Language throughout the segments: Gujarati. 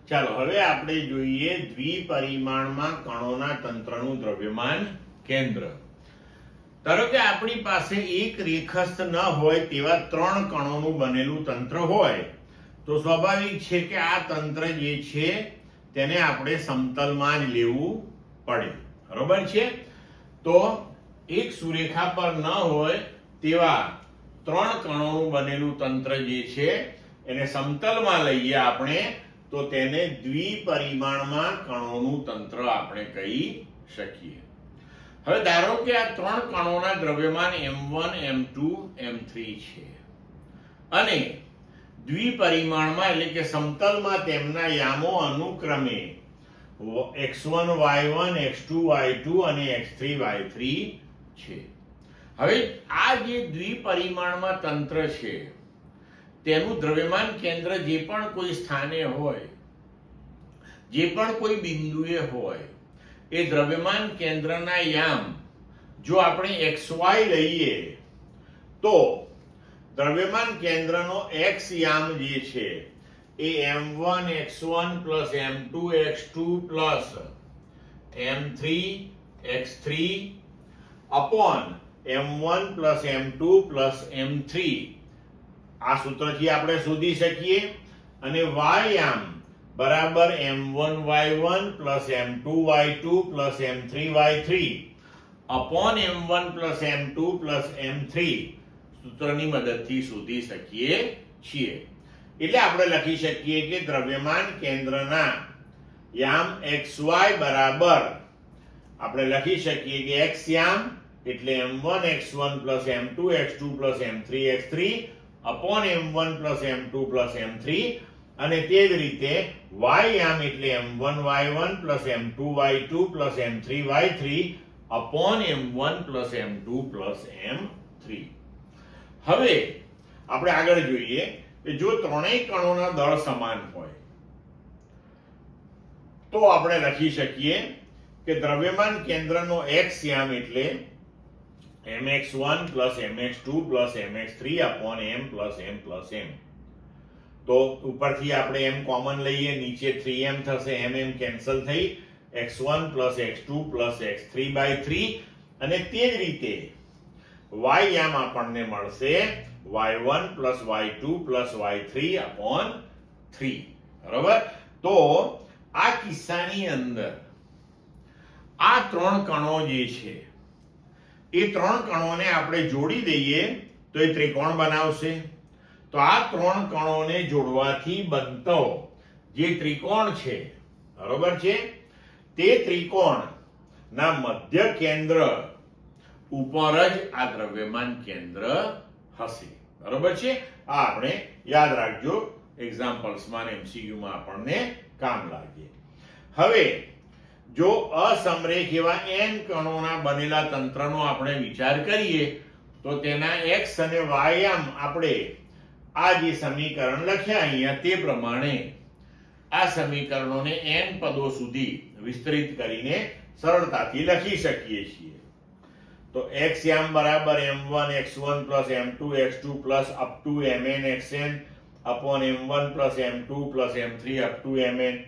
ચાલો હવે આપણે જોઈએ દ્વિપરિમાણમાં કણોના તંત્રનું દ્રવ્યમાન કેન્દ્ર. ધારો કે આપણી પાસે એક રેખસ્થ ન હોય તેવા ત્રણ કણોનું બનેલું તંત્ર હોય તો સ્વાભાવિક છે કે આ તંત્ર જે છે તેને આપણે સમતલમાં જ લેવું પડે. બરોબર છે? તો એક સુરેખા પર ન હોય તેવા ત્રણ કણોનું બનેલું તંત્ર જે છે એને સમતલમાં લઈએ આપણે તો તેને દ્વિપરિમાણમાં કણોનું તંત્ર આપણે કહી શકીએ. હવે ધારો કે આ ત્રણ કણોના દ્રવ્યમાન m1 m2 m3 છે અને દ્વિપરિમાણમાં એટલે કે સમતલમાં તેમના યામો અનુક્રમે x1 y1 x2 y2 અને x3 y3 છે. હવે આ જે દ્વિપરિમાણમાં તંત્ર છે તેનું દ્રવ્યમાન કેન્દ્ર જે પણ કોઈ સ્થાને હોય, જે પણ કોઈ બિંદુએ હોય, એ દ્રવ્યમાન કેન્દ્રના યામ જો આપણે xy લઈએ તો દ્રવ્યમાન કેન્દ્રનો x યામ જે છે એ m1 x1 plus m2 x2 plus m3 x3 upon m1 plus m2 plus m3 આ સૂત્રથી આપણે શોધી શકીએ. અને y યામ બરાબર m1 y1 plus m2 y2 plus m3 y3 upon m1 plus m2 plus m3 સૂત્રની મદદથી શોધી શકીએ છીએ. એટલે આપણે લખી શકીએ કે દ્રવ્યમાન કેન્દ્રના યામ xy બરાબર આપણે લખી શકીએ કે x યામ એટલે m1 x1 plus m2 x2 plus m3 x3 upon m1 plus m2 plus m3 અને તે જ રીતે y યામ એટલે m1 y1 plus m2 y2 plus m3 y3 upon m1 plus m2 plus m3. હવે આપણે આગળ જોઈએ કે જો ત્રણેય કણોના દળ સમાન હોય તો આપણે લખી શકીએ કે દ્રવ્યમાન કેન્દ્રનો x યામ એટલે mx1 plus mx2 plus mx3 upon m plus m plus m. તો ઉપરથી આપણે m કોમન લઈએ, નીચે 3m થશે, m કેન્સલ થઈ x1 plus x2 plus x3 by 3 અને તે જ રીતે y યામ આપણને મળશે y1 plus y2 plus y3 upon 3. બરાબર? તો આ કિસ્સાની અંદર આ ત્રણ કણો જે છે એ ત્રણ કણોને આપણે જોડી દઈએ તો એ ત્રિકોણ બનાવશે. તો આ ત્રણ કણોને જોડવાથી બનતો જે ત્રિકોણ છે, બરોબર છે, તે ત્રિકોણના મધ્ય કેન્દ્ર ઉપર જ આ દ્રવ્યમાન કેન્દ્ર હશે. બરોબર છે? આ આપણે યાદ રાખજો, એક્ઝામ્પલ્સમાં એમસીક્યુમાં આપણને કામ લાગે. હવે જો અસમરેખ એવા n કણોના બનેલા તંત્રનો આપણે વિચાર કરીએ તો તેના x અને y યામ આપણે આ જે સમીકરણ લખ્યા અહીંયા તે પ્રમાણે આ સમીકરણોને n પદો સુધી વિસ્તરિત કરીને સરળતાથી લખી શકીએ છીએ. તો x યામ બરાબર m1 x1 plus m2 x2 plus up to mn xn upon m1 plus m2 plus m3 up to mn.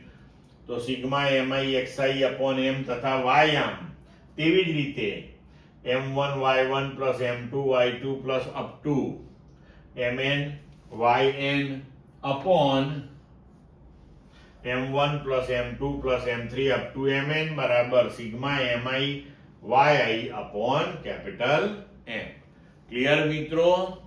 તો sigma mi xi upon m તથા y યામ તેવી જ રીતે m1 y1 plus m2 y2 plus up to mn yn upon m1 plus m2 plus m3 up to mn બરાબર sigma mi yi upon capital M. Clear મિત્રો?